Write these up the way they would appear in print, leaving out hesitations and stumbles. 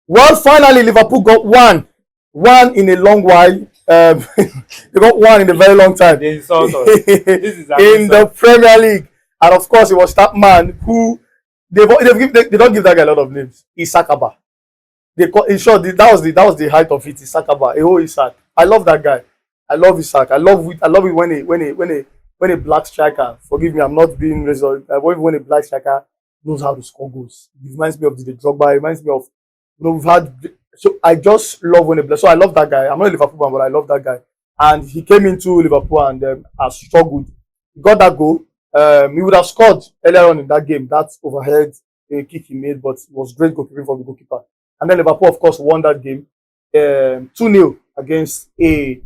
Well, finally, Liverpool got one in a long while. They got one in a very long time They insult us. This is an in the insult. Premier League, and of course, it was that man who they don't give that guy a lot of names. Isakaba. They call, in short, that was the height of it. Isakaba, a whole Isak. I love that guy. I love Isak. I love it when a black striker. Forgive me, I'm not being resolved. When a black striker knows how to score goals. It reminds me of the Drogba. It reminds me of we've had. So I just love when a black. So I love that guy. I'm not a Liverpool fan, but I love that guy. And he came into Liverpool and has struggled. He got that goal. He would have scored earlier on in that game. That overhead kick he made, but it was great goalkeeping from the goalkeeper. And then Liverpool, of course, won that game 2-0 against a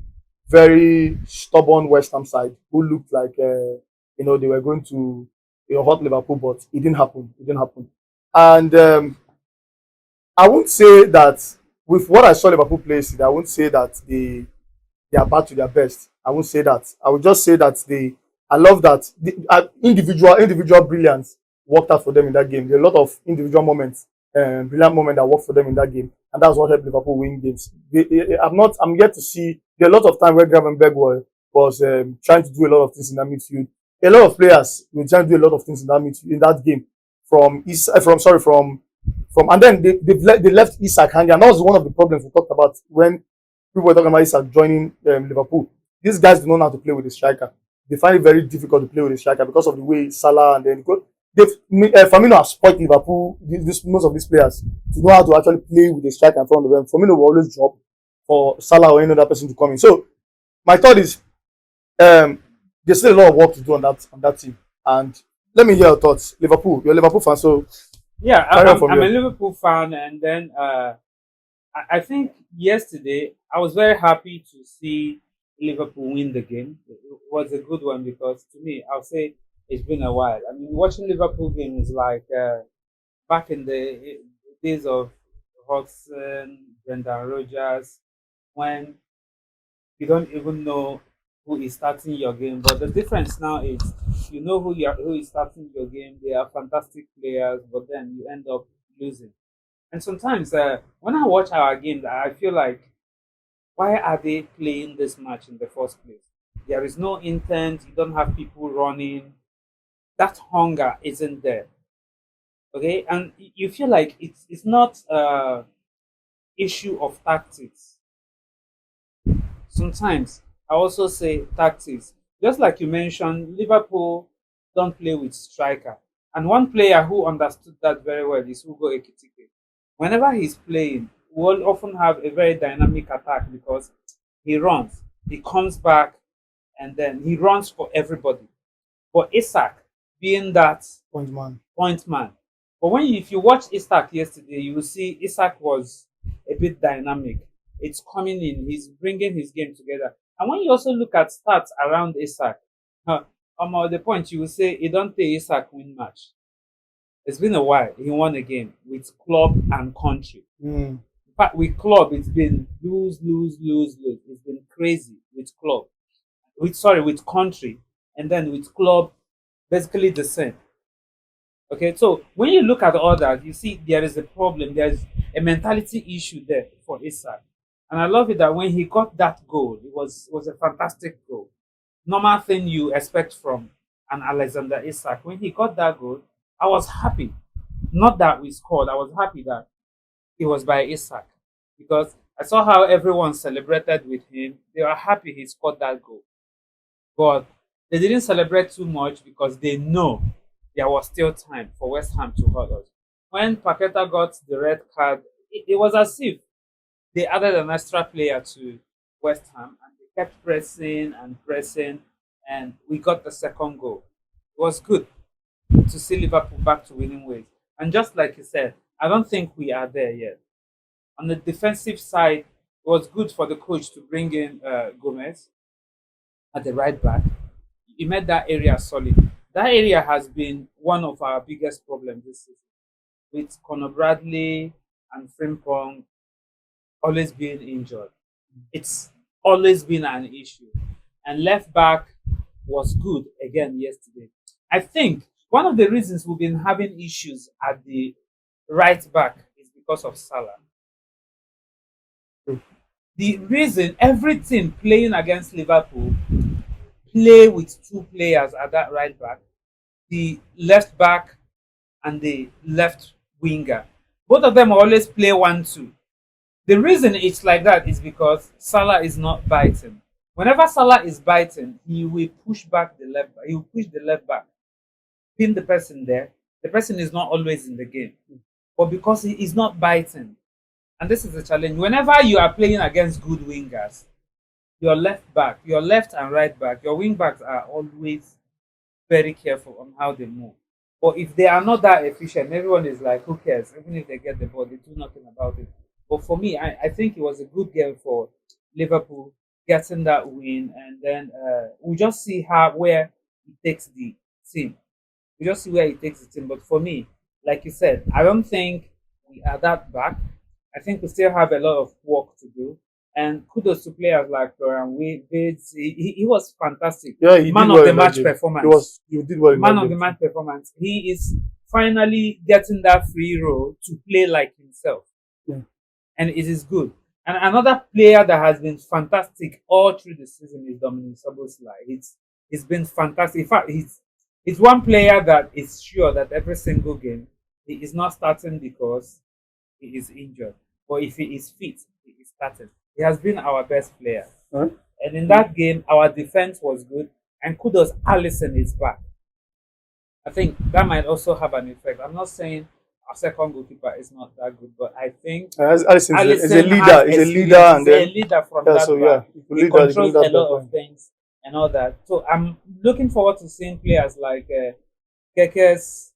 very stubborn West Ham side who looked like they were going to hurt Liverpool, but it didn't happen. It didn't happen. And I won't say that with what I saw Liverpool play yesterday, I won't say that they are back to their best. I won't say that. I would just say that I love that individual brilliance worked out for them in that game. There are a lot of individual moments, brilliant moments that worked for them in that game, and that's what helped Liverpool win games. I'm yet to see. There are a lot of time where Gravenberg was trying to do a lot of things in that midfield. A lot of players were trying to do a lot of things in that midfield in that game. And then they left Isak hanging, and that was one of the problems we talked about when people were talking about Isak joining Liverpool. These guys do not know how to play with the striker. They find it very difficult to play with the striker because of the way Salah and then Firmino has spoiled Liverpool. Most of these players to know how to actually play with the striker in front of them. Firmino will always drop for Salah or any other person to come in. So my thought is there's still a lot of work to do on that team. And let me hear your thoughts. Liverpool, you're a Liverpool fan, so Yeah, carry on from I'm a here. Liverpool fan, and then I think yesterday I was very happy to see Liverpool win the game. It was a good one because to me, I'll say it's been a while. I mean, watching Liverpool games like back in the days of Hodgson, Brendan Rodgers, when you don't even know who is starting your game. But the difference now is you know who is starting your game. They are fantastic players, but then you end up losing. And sometimes when I watch our games, I feel like why are they playing this match in the first place? There is no intent. You don't have people running. That hunger isn't there. Okay, and you feel like it's not issue of tactics. Sometimes I also say tactics. Just like you mentioned, Liverpool don't play with striker. And one player who understood that very well is Hugo Ekitike. Whenever he's playing, we'll often have a very dynamic attack because he runs, he comes back, and then he runs for everybody. But Isak, being that Point man. point man. But if you watch Isak yesterday, you will see Isak was a bit dynamic. It's coming in, he's bringing his game together. And when you also look at stats around Isak, the point you will say, he don't take Isak win match. It's been a while. He won a game with club and country. Mm. In fact, with club, it's been lose, lose, lose, lose. It's been crazy with club. With country, and then with club, basically the same. Okay, so when you look at all that, you see there is a problem. There's a mentality issue there for Isak. And I love it that when he got that goal, it was a fantastic goal. Normal thing you expect from an Alexander Isak. When he got that goal, I was happy. Not that we scored, I was happy that it was by Isak. Because I saw how everyone celebrated with him. They were happy he scored that goal. But they didn't celebrate too much because they know there was still time for West Ham to hurt us. When Paqueta got the red card, it was as if they added an extra player to West Ham and they kept pressing and pressing, and we got the second goal. It was good to see Liverpool back to winning ways. And just like you said, I don't think we are there yet. On the defensive side, it was good for the coach to bring in Gomez at the right back. He made that area solid. That area has been one of our biggest problems this season, with Conor Bradley and Frimpong always being injured. It's always been an issue. And left back was good again yesterday. I think one of the reasons we've been having issues at the right back is because of Salah. True. The reason every team playing against Liverpool play with two players at that right back, the left back and the left winger. Both of them always play 1-2. The reason it's like that is because Salah is not biting. Whenever Salah is biting, he will push back the left back. He will push the left back, pin the person there. The person is not always in the game. But because he is not biting, and this is the challenge, whenever you are playing against good wingers, your left back, your left and right back, your wing backs are always very careful on how they move. But if they are not that efficient, everyone is like, who cares? Even if they get the ball, they do nothing about it. But for me, I think it was a good game for Liverpool getting that win, and then we just see how where it takes the team. We just see where it takes the team. But for me, like you said, I don't think we are that back. I think we still have a lot of work to do. And kudos to players like Florian Wirtz. He was fantastic. Yeah, he Man did of well the in that match game. performance. He did well in Man that of the game. match performance. He is finally getting that free role to play like himself. Yeah. And it is good. And another player that has been fantastic all through the season is Dominic Szoboszlai. It's been fantastic. In fact, he's one player that is sure that every single game he is not starting because he is injured. But if he is fit, he is starting. He has been our best player. Huh? And in that game, our defense was good. And kudos, Allison is back. I think that might also have an effect. I'm not saying our second goalkeeper is not that good, but I think Alisson is a Allison leader. has He's a leader, experience. and He's a then leader from yeah. that So back. yeah, he He could lead that. He could controls lead a that lot of back. things and all that. So I'm looking forward to seeing players like Kekes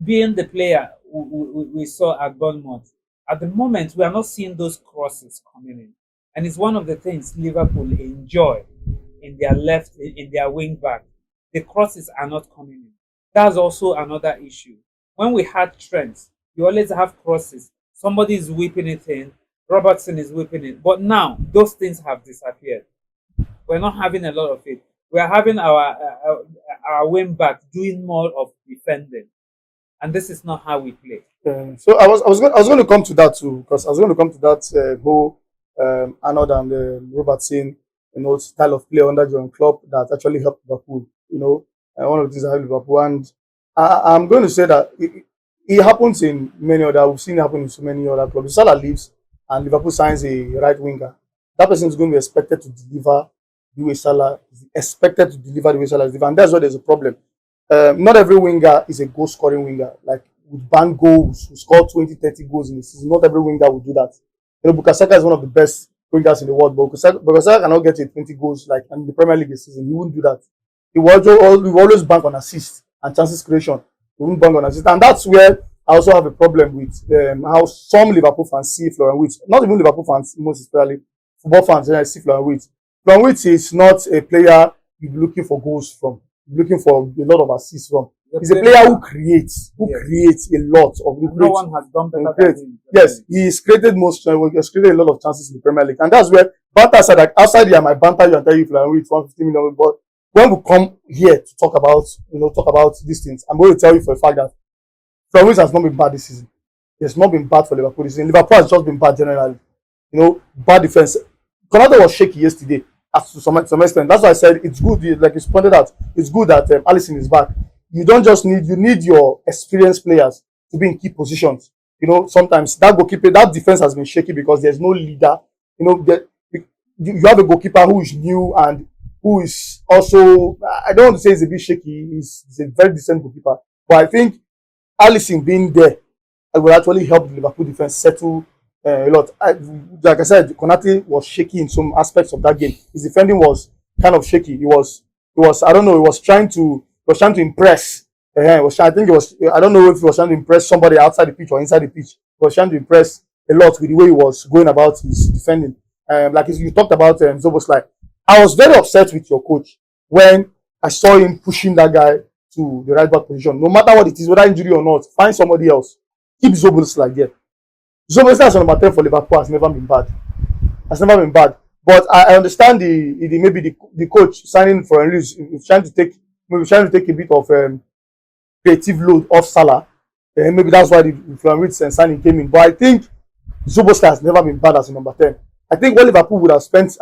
being the player we saw at Bournemouth. At the moment, we are not seeing those crosses coming in, and it's one of the things Liverpool enjoy in their left in their wing back. The crosses are not coming in. That's also another issue. When we had Trent, you always have crosses. Somebody is whipping it in. Robertson is whipping it. But now those things have disappeared. We're not having a lot of it. We're having our wing back doing more of defending, and this is not how we play. So I was going to come to that too, because I was going to come to that whole Arnold and Robertson, style of play under John Klopp that actually helped Liverpool. One of the things that helped Liverpool, and I'm going to say that it happens in many other. We've seen it happen in so many other clubs. Salah leaves and Liverpool signs a right winger. That person is going to be expected to deliver the way Salah is expected to deliver the way Salah is deliver, and that's why there's a problem. Not every winger is a goal scoring winger. Like with bank goals, who score 20, 30 goals in a season. Not every winger will do that. Bukayo Saka is one of the best wingers in the world, but Bukayo Saka cannot get to 20 goals like in the Premier League this season. He wouldn't do that. He will always bank on assists and chances creation. He won't bank on assists, and that's where I also have a problem with how some Liverpool fans see Florian Wirtz. Not even Liverpool fans, most especially football fans, see Florian Wirtz. Florian Wirtz is not a player you're looking for goals from, looking for a lot of assists from. He's a player who creates, a lot of. No one has done better than him. Yes, he's created he has created a lot of chances in the Premier League, and that's where banter said that outside here, my banter you and tell you Florian Wirtz 150 million, but when we come here to talk about these things, I'm going to tell you for a fact that Florian Wirtz has not been bad this season. He has not been bad for Liverpool this season. Liverpool has just been bad generally. Bad defense. Konate was shaky yesterday to some extent. That's why I said it's good, like you pointed out, it's good that Alisson is back. You need your experienced players to be in key positions. Sometimes that defense has been shaky because there's no leader. You have a goalkeeper who is new and who is also, I don't want to say he's a bit shaky. He's a very decent goalkeeper, but I think Alisson being there will actually help the Liverpool defense settle a lot. Like I said, Konate was shaky in some aspects of that game. His defending was kind of shaky. He was I don't know. He was trying to impress. I think it was. I don't know if he was trying to impress somebody outside the pitch or inside the pitch. He was trying to impress a lot with the way he was going about his defending. Like you talked about Szoboszlai. I was very upset with your coach when I saw him pushing that guy to the right back position. No matter what it is, whether injury or not, find somebody else. Keep Szoboszlai there. Szoboszlai as number 10 for Liverpool has never been bad. But I understand maybe the coach signing for Henry is trying to take a bit of creative load off Salah. Maybe that's why the Florian Wirtz signing came in. But I think Zoboska has never been bad as a number 10. I think what Liverpool would have spent,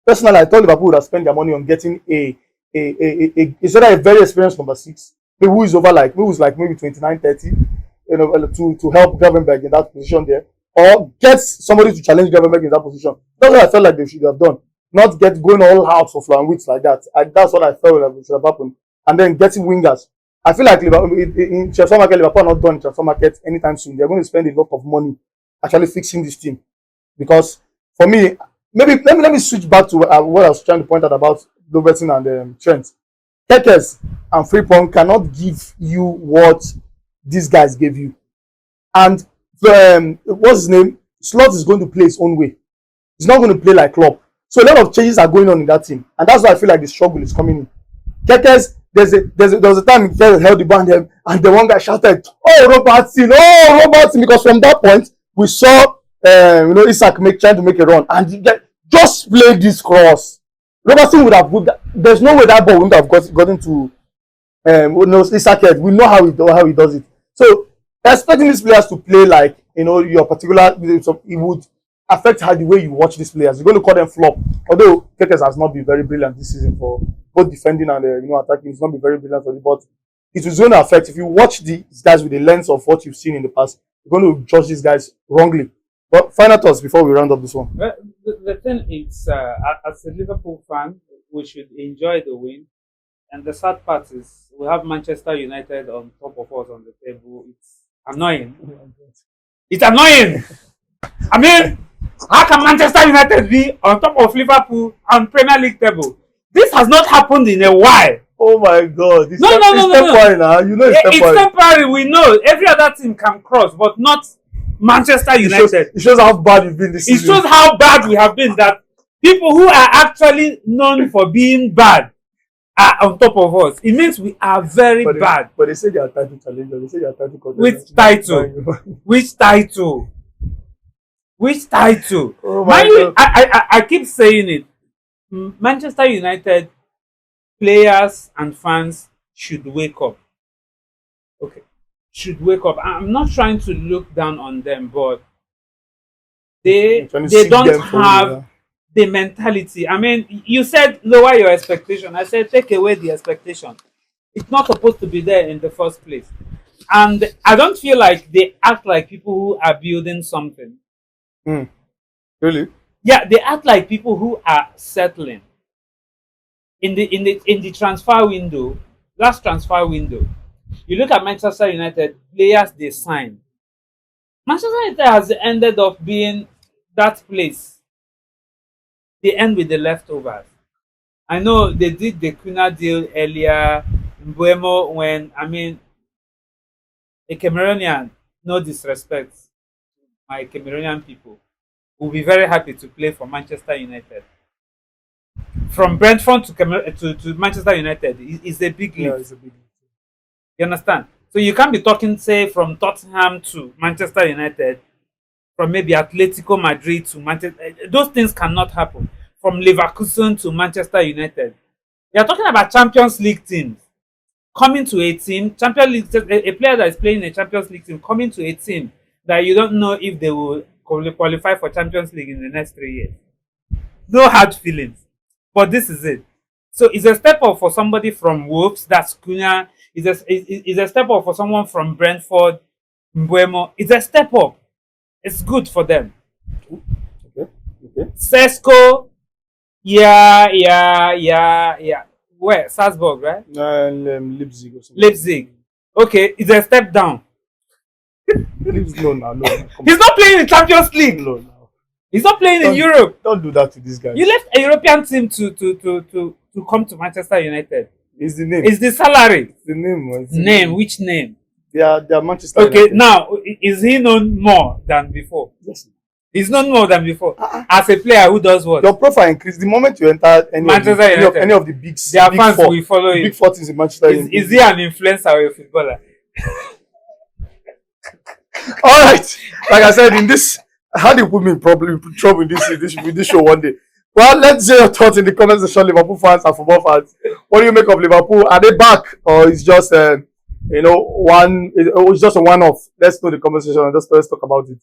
personally, I thought Liverpool would have spent their money on getting a very experienced number 6, who is over like, who is like maybe 29, 30, to help Gravenberg in that position there, or get somebody to challenge Gravenberg in that position. That's what I felt like they should have done. Not get going all out for Florian Wirtz like that. That's what I felt like should have happened. And then getting wingers. I feel like Liverpool, in transfer market, Liverpool are not done in transfer market anytime soon. They're going to spend a lot of money actually fixing this team. Because for me, maybe let me switch back to what I was trying to point out about Robertson and Trent. Kekes and Frimpong cannot give you what these guys gave you. And what's his name? Slot is going to play his own way. He's not going to play like Klopp. So a lot of changes are going on in that team, and that's why I feel like the struggle is coming in. Kekes, there was a time he held the band and the one guy shouted, "Oh, Robertson! Oh, Robertson!" Because from that point we saw Isak trying to make a run, and just play this cross. Robertson would have put that. There's no way that ball wouldn't have gotten to Isak head. We know how he does it. So expecting these players to play like your particular, it would affect how the way you watch these players. You're going to call them flop. Although Kekes has not been very brilliant this season for both defending and attacking. He's not been very brilliant for it, but it is going to affect. If you watch these guys with the lens of what you've seen in the past, you're going to judge these guys wrongly. But final thoughts before we round up this one. The thing is, as a Liverpool fan, we should enjoy the win. And the sad part is we have Manchester United on top of us on the table. It's annoying. It's annoying. I mean, how can Manchester United be on top of Liverpool on Premier League table? This has not happened in a while. Oh my God! No. Temporary now. You know it's temporary. It's temporary. We know every other team can cross, but not Manchester United. It shows how bad you've been this season. It shows how bad we have been. That people who are actually known for being bad are on top of us. It means we are very bad. But they say they are title challengers. They say they are title contenders. Which title? Which title? Which title? Oh my God. I keep saying it. Manchester United players and fans should wake up. Okay. Should wake up. I'm not trying to look down on them, but they don't have the mentality. I mean, you said lower your expectation. I said take away the expectation. It's not supposed to be there in the first place. And I don't feel like they act like people who are building something. Really? Yeah, they act like people who are settling. In the transfer window, last transfer window, you look at Manchester United players they signed. Manchester United has ended up being that place. They end with the leftovers. I know they did the Kuna deal earlier. Mbuemo, when a Cameroonian, no disrespect, my Cameroonian people, will be very happy to play for Manchester United. From Brentford to Manchester United is a big leap. Yeah, it's a big leap. You understand? So you can't be talking, say, from Tottenham to Manchester United, from maybe Atletico Madrid to Manchester. Those things cannot happen. From Leverkusen to Manchester United. You're talking about Champions League teams coming to a team, Champions League, a player that is playing a Champions League team coming to a team that you don't know if they will qualify for Champions League in the next 3 years. No hard feelings. But this is it. So it's a step up for somebody from Wolves, that's Cunha. It's a step up for someone from Brentford, Mbuemo. It's a step up. It's good for them. Okay. Sesko, yeah. Where? Salzburg, right? Leipzig or something. Leipzig. Okay, it's a step down. No. He's not playing in Champions League. No. He's not playing in Europe. Don't do that to this guy. You left a European team to come to Manchester United. It's the name. It's the salary. The name. Name. Which name? They are Manchester Okay, United. now, is he known more than before? Yes. He's known more than before. As a player who does what? Your profile increases the moment you enter any of the big Their big fans four, will follow you. big four teams in Manchester United. Is he an influencer or a footballer? All right. Like I said, in this, how do you put me in trouble in this show one day? Well, let's hear your thoughts in the comment section, Liverpool fans and football fans. What do you make of Liverpool? Are they back, or it's just it's just a one-off? Let's know the comment section and let's talk about it.